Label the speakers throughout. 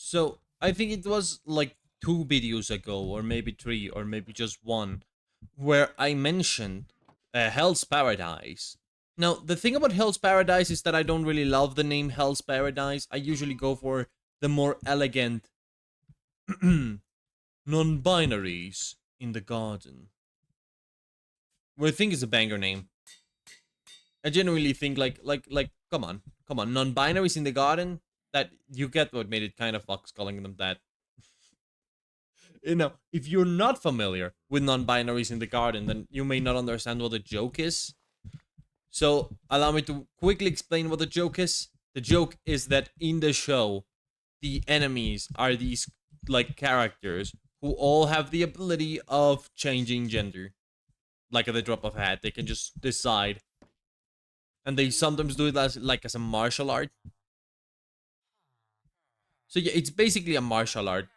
Speaker 1: So I think it was like 2 videos ago, or maybe 3, or maybe just one, where I mentioned Hell's Paradise. Now, the thing about Hell's Paradise is that I don't really love the name Hell's Paradise. I usually go for the more elegant non-binaries in the garden. Well, I think it's a banger name. I genuinely think like come on, non-binaries in the garden. That you get what made it kind of fucks calling them that. If you're not familiar with non-binaries in the garden, then you may not understand what the joke is. So allow me to quickly explain what the joke is. The joke is that in the show, the enemies are these like characters who all have the ability of changing gender. Like at the drop of a hat, they can just decide, and they sometimes do it as a martial art. So yeah, it's basically a martial art.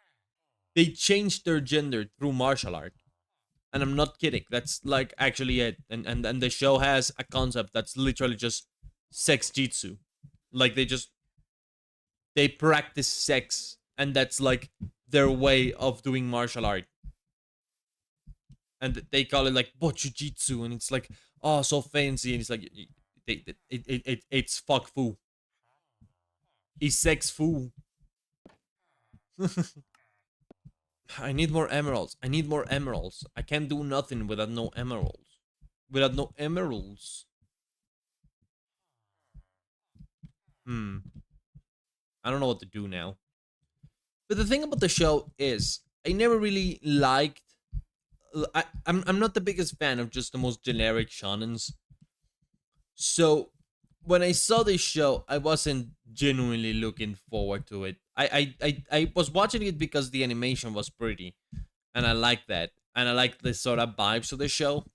Speaker 1: They change their gender through martial art. And I'm not kidding. That's like actually it. And the show has a concept that's literally just sex jitsu. Like they practice sex, and that's like their way of doing martial art. And they call it like bochujitsu, and it's like, oh, so fancy, and it's like it's fuck fu. It's sex fu. I need more emeralds. I need more emeralds. I can't do nothing without no emeralds. Without no emeralds. Hmm. I don't know what to do now. But the thing about the show is, I never really liked. I'm not the biggest fan of just the most generic shonens. So when I saw this show, I wasn't genuinely looking forward to it. I was watching it because the animation was pretty, and I liked that, and I liked the sort of vibes of the show.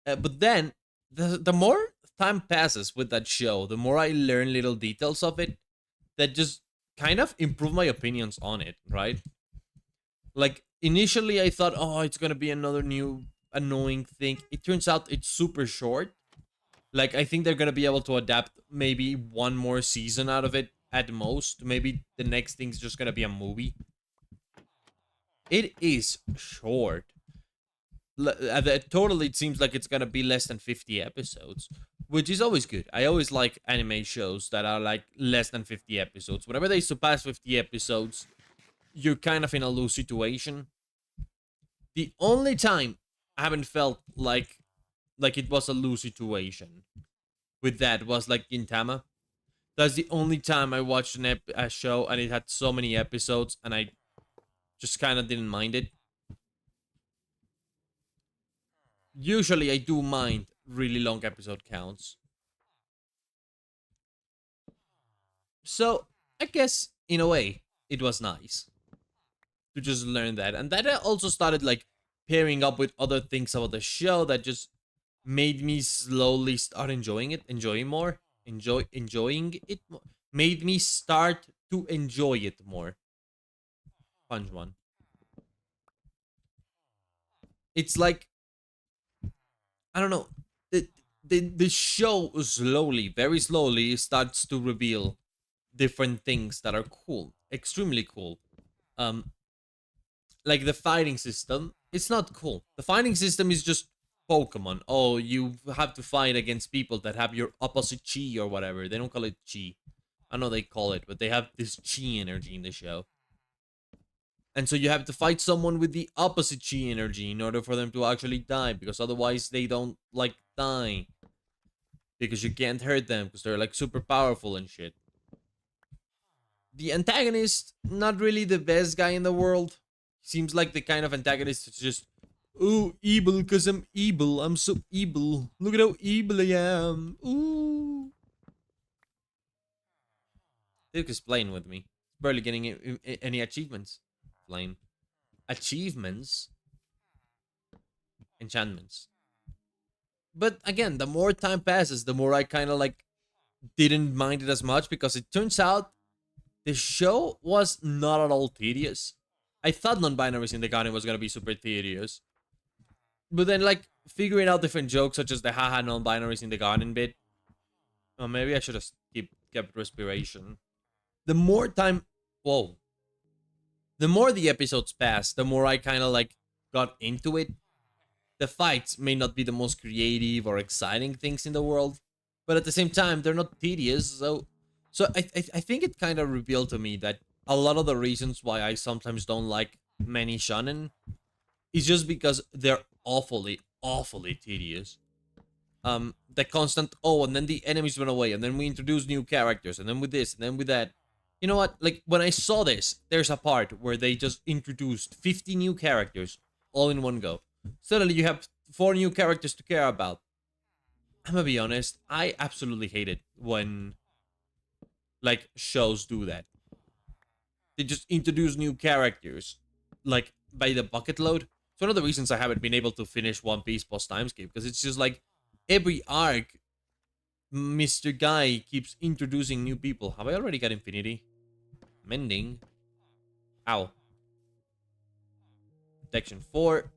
Speaker 1: But then the more time passes with that show, the more I learn little details of it that just kind of improve my opinions on it, right? Like initially I thought, oh, it's gonna be another new annoying thing. It turns out it's super short. Like I think they're gonna be able to adapt maybe one more season out of it at most. Maybe the next thing's just gonna be a movie. It is short. Totally, it seems like it's gonna be less than 50 episodes, which is always good. I always like anime shows that are like less than 50 episodes. Whenever they surpass 50 episodes, you're kind of in a loose situation. The only time I haven't felt like it was a loose situation with that was like Gintama. That's the only time I watched a show and it had so many episodes and I just kind of didn't mind it. Usually I do mind really long episode counts. So I guess in a way it was nice to just learn that. And that also started like pairing up with other things about the show that just made me slowly start enjoying it, enjoying it more. Made me start to enjoy it more. Punch one. It's like I don't know. The show slowly, very slowly, starts to reveal different things that are cool, extremely cool. Um, like the fighting system, it's not cool. The fighting system is just Pokemon. Oh, you have to fight against people that have your opposite chi or whatever. They don't call it chi. I know they call it, but they have this chi energy in the show. And so you have to fight someone with the opposite chi energy in order for them to actually die, because otherwise they don't like die. Because you can't hurt them because they're like super powerful and shit. The antagonist, not really the best guy in the world. Seems like the kind of antagonist that's just, oh, evil because I'm evil. I'm so evil. Look at how evil I am. Ooh. Duke is playing with me. Barely getting any achievements. Flame. Achievements? Enchantments. But again, the more time passes, the more I kind of like didn't mind it as much, because it turns out the show was not at all tedious. I thought non-binaries in the garden was gonna be super tedious, but then like figuring out different jokes such as the haha non-binaries in the garden bit. Oh, maybe I should have kept respiration. The more time, whoa, the more the episodes pass, the more I kind of like got into it. The fights may not be the most creative or exciting things in the world, but at the same time, they're not tedious. So I think it kind of revealed to me that a lot of the reasons why I sometimes don't like many shonen is just because they're awfully tedious. The constant, oh, and then the enemies run away, and then we introduce new characters, and then with this, and then with that. You know what? Like when I saw this, there's a part where they just introduced 50 new characters all in one go. Suddenly you have four new characters to care about. I'm gonna be honest, I absolutely hate it when like shows do that. They just introduce new characters like by the bucket load. It's one of the reasons I haven't been able to finish One Piece post timeskip, because it's just like every arc Mr. Guy keeps introducing new people. Have I already got Infinity? Mending. Ow. Protection 4.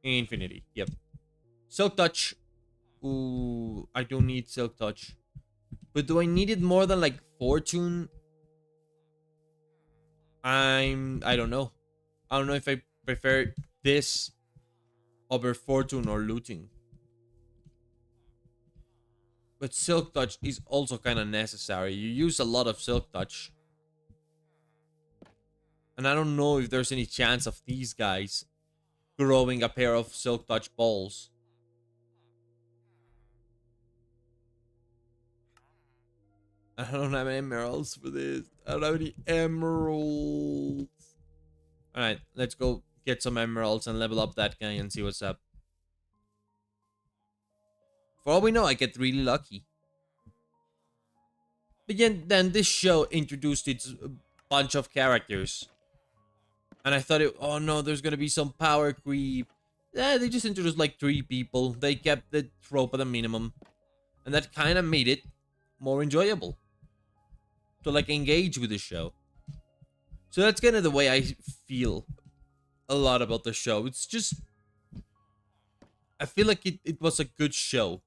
Speaker 1: Infinity. Yep. Silk Touch. Ooh, I don't need Silk Touch. But do I need it more than like Fortune? I don't know. I don't know if I prefer this over Fortune or Looting. But Silk Touch is also kind of necessary. You use a lot of Silk Touch. And I don't know if there's any chance of these guys growing a pair of Silk Touch balls. I don't have emeralds for this. I don't have any emeralds. Alright, let's go get some emeralds and level up that guy and see what's up. For all we know, I get really lucky. But then this show introduced its bunch of characters. And I thought, oh no, there's gonna be some power creep. Yeah, they just introduced like 3 people. They kept the trope at a minimum. And that kind of made it more enjoyable to like engage with the show. So that's kind of the way I feel a lot about the show. It's just, I feel like it was a good show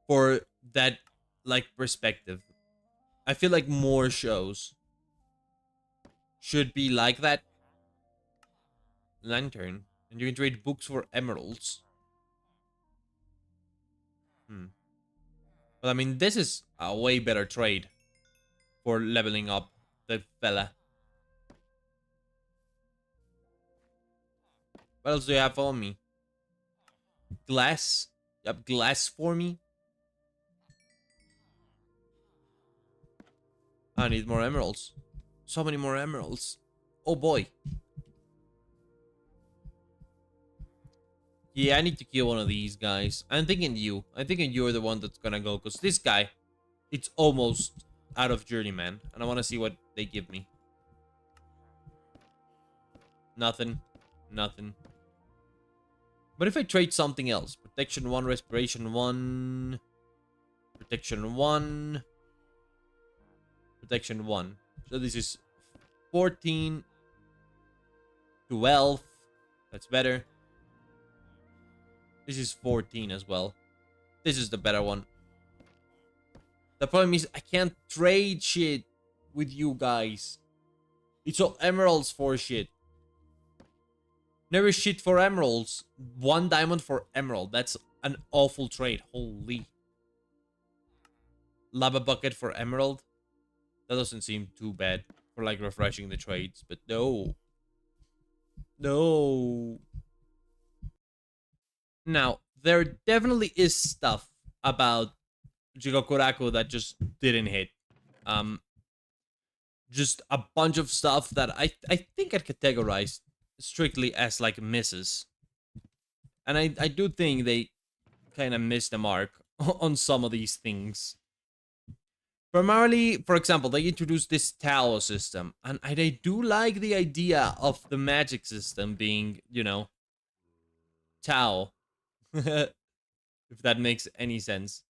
Speaker 1: for that like perspective. I feel like more shows should be like that. Lantern. And you can trade books for emeralds. But I mean, this is a way better trade for leveling up the fella. What else do you have on me? Glass? You have glass for me? I need more emeralds. So many more emeralds. Oh boy. Yeah, I need to kill one of these guys. I'm thinking you. I'm thinking you're the one that's gonna go. Because this guy, it's almost out of journeyman. And I want to see what they give me. Nothing. Nothing. But if I trade something else. Protection 1, Respiration 1. Protection 1. Protection 1. So this is 14. 12. That's better. This is 14 as well. This is the better one. The problem is I can't trade shit with you guys. It's all emeralds for shit. Never shit for emeralds. 1 diamond for emerald. That's an awful trade. Holy. Lava bucket for emerald. That doesn't seem too bad for like refreshing the trades. But no. No. Now, there definitely is stuff about Jigokuraku that just didn't hit. Just a bunch of stuff that I think I'd categorize strictly as like misses. And I do think they kind of missed the mark on some of these things. Primarily, for example, they introduced this Tao system. And I do like the idea of the magic system being, you know, Tao. If that makes any sense.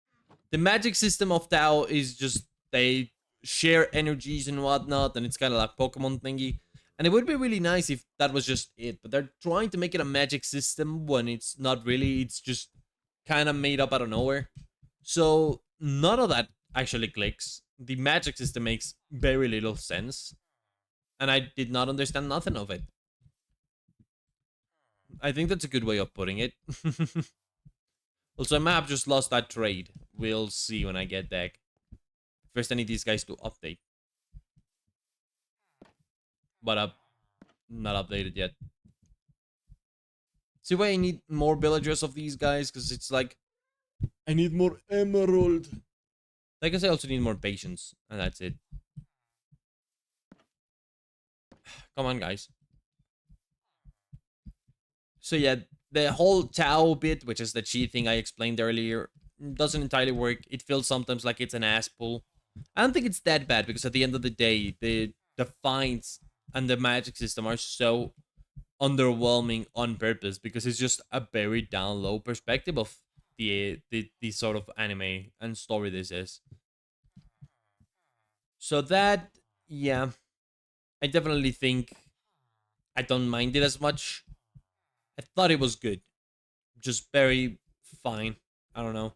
Speaker 1: The magic system of Tao is just they share energies and whatnot, and it's kind of like Pokemon thingy. And it would be really nice if that was just it, but they're trying to make it a magic system when it's not really, it's just kind of made up out of nowhere. So none of that actually clicks. the magic system makes very little sense, and I did not understand nothing of it. I think that's a good way of putting it. Also, I might have just lost that trade. We'll see when I get back. First, I need these guys to update. But not updated yet. See why I need more villagers of these guys? Because it's like, I need more emerald. I guess I also need more patience. And that's it. Come on, guys. So yeah, the whole Tao bit, which is the chi thing I explained earlier, doesn't entirely work. It feels sometimes like it's an ass pull. I don't think it's that bad because at the end of the day, the fights and the magic system are so underwhelming on purpose because it's just a very down low perspective of the sort of anime and story this is. So that, yeah, I definitely think I don't mind it as much. I thought it was good, just very fine. I don't know,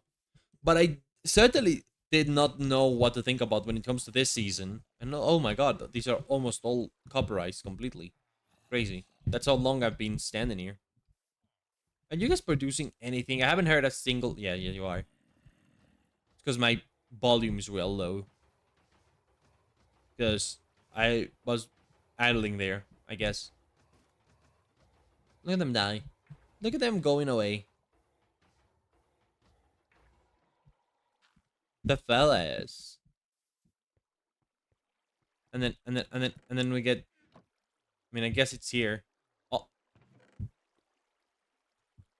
Speaker 1: but I certainly did not know what to think about when it comes to this season. And oh my god, these are almost all copperized completely. Crazy. That's how long I've been standing here. Are you guys producing anything? I haven't heard a single. Yeah, yeah, you are. It's because my volume is real low. Because I was idling there, I guess. Look at them die. Look at them going away. The fellas. And then we get. I mean, I guess it's here. Oh,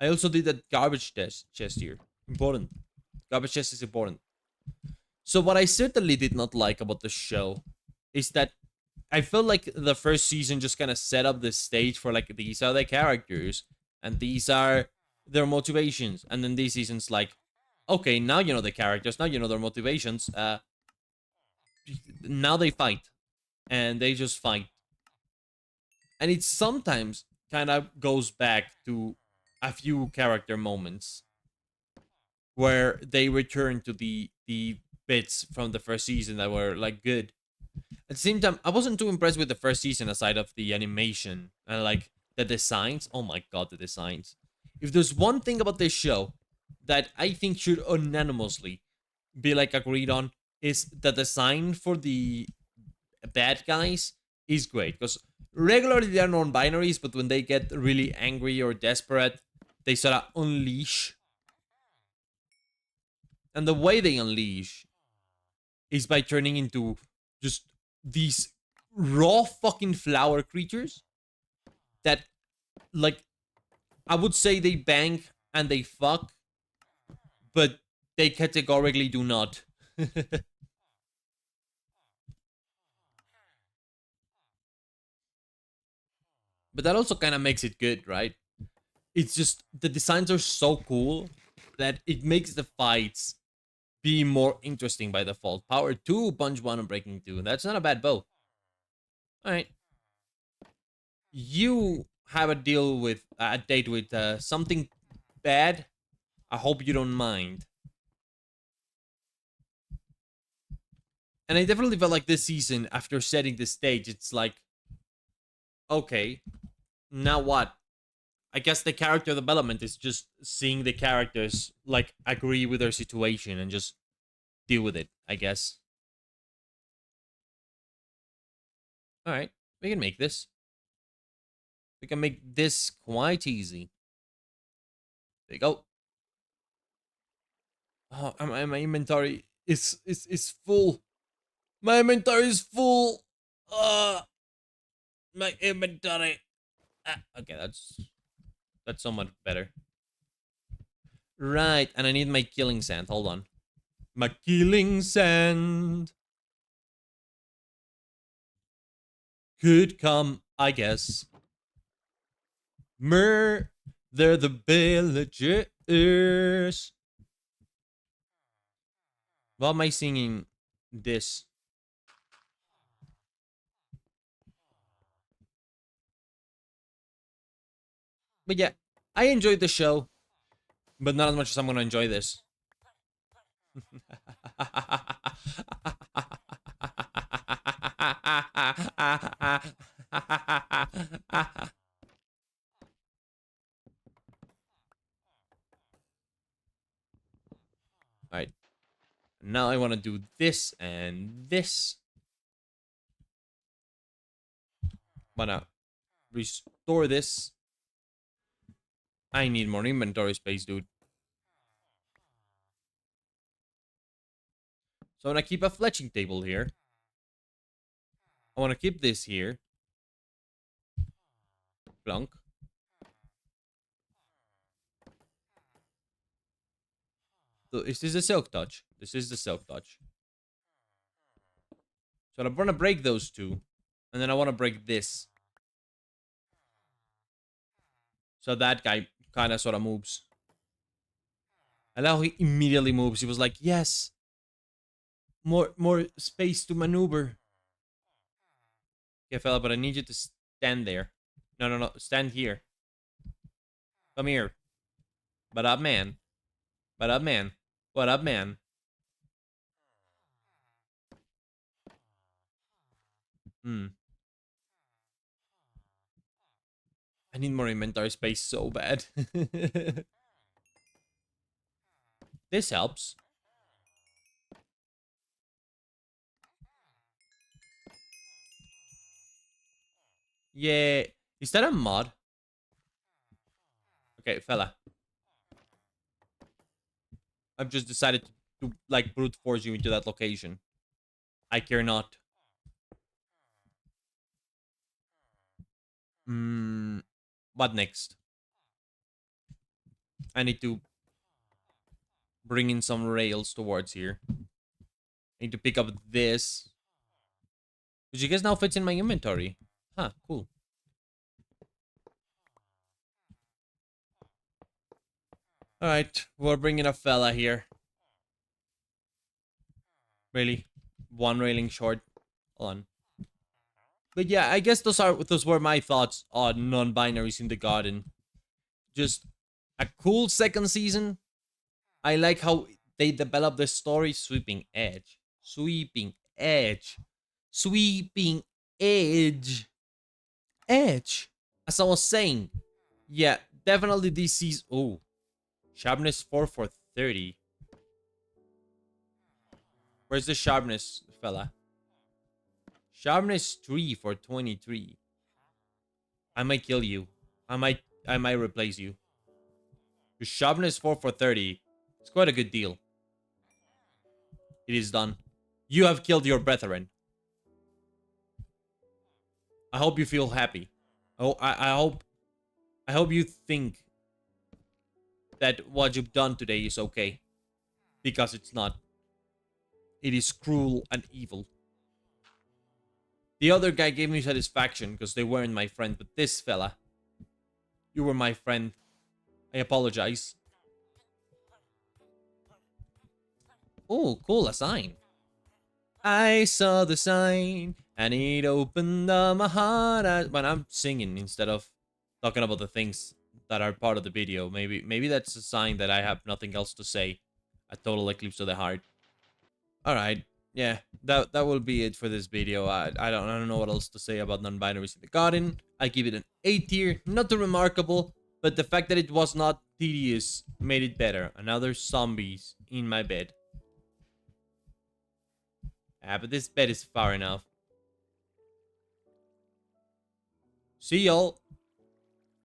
Speaker 1: I also did that garbage chest here. Important. Garbage chest is important. So what I certainly did not like about the show is that I felt like the first season just kind of set up the stage for like these are the characters and these are their motivations, and then this season's like, okay, now you know the characters, now you know their motivations. Now they fight, and they just fight, and it sometimes kind of goes back to a few character moments where they return to the bits from the first season that were like good. At the same time, I wasn't too impressed with the first season aside of the animation and like the designs. Oh my god, the designs. If there's one thing about this show that I think should unanimously be like agreed on is the design for the bad guys is great because regularly they are non-binaries, but when they get really angry or desperate, they sort of unleash. And the way they unleash is by turning into just these raw fucking flower creatures that, like, I would say they bang and they fuck, but they categorically do not. But that also kind of makes it good, right? It's just the designs are so cool that it makes the fights be more interesting by default. Power 2, punch 1, and breaking 2. That's not a bad bow. Alright. You have a deal with a date with something bad. I hope you don't mind. And I definitely felt like this season, after setting the stage, it's like, okay, now what? I guess the character development is just seeing the characters like agree with their situation and just deal with it, I guess. Alright, we can make this. We can make this quite easy. There you go. Oh, my inventory is full. My inventory is full. My inventory. Okay, that's somewhat better. Right, and I need my killing sand. Hold on. My killing sand could come, I guess. Murder the villagers. Why am I singing this? But yeah, I enjoyed the show, but not as much as I'm gonna enjoy this. Alright. Now I want to do this and this. Wanna restore this. I need more inventory space, dude. So I want to keep a fletching table here. I want to keep this here. Plunk. So is this a silk touch? This is the silk touch. So I want to break those two. And then I want to break this. So that guy kind of sort of moves. And now he immediately moves. He was like, yes. More space to maneuver. Yeah, fella, but I need you to stand there. No, no, no. Stand here. Come here. But up, man. But up, man. What up, man? Hmm. I need more inventory space so bad. This helps. Yeah. Is that a mod? Okay, fella. I've just decided to like brute force you into that location. I care not. Hmm. What next? I need to bring in some rails towards here. I need to pick up this. Which I guess now fits in my inventory. Huh, cool. Alright, we're bringing a fella here. Really? One railing short. Hold on. But yeah, I guess those were my thoughts on non-binaries in the garden. Just a cool second season. I like how they develop the story. Sweeping edge. Sweeping edge. Sweeping edge. Edge. As I was saying, yeah, definitely this season. Oh, sharpness 4 for 30. Where's the sharpness, fella? Sharpness 3 for 23. I might kill you. I might replace you. Your sharpness 4 for 30. It's quite a good deal. It is done. You have killed your brethren. I hope you feel happy. Oh, I hope you think that what you've done today is okay. Because it's not. It is cruel and evil. The other guy gave me satisfaction because they weren't my friend, but this fella, you were my friend. I apologize. Oh, cool, a sign. I saw the sign and it opened up my heart. When I'm singing instead of talking about the things that are part of the video, maybe that's a sign that I have nothing else to say. A total eclipse of the heart. All right, yeah, that will be it for this video. I don't know what else to say about non-binaries in the garden. I give it an A tier, not too remarkable, but the fact that it was not tedious made it better. Another zombies in my bed. Ah, but this bed is far enough. See y'all.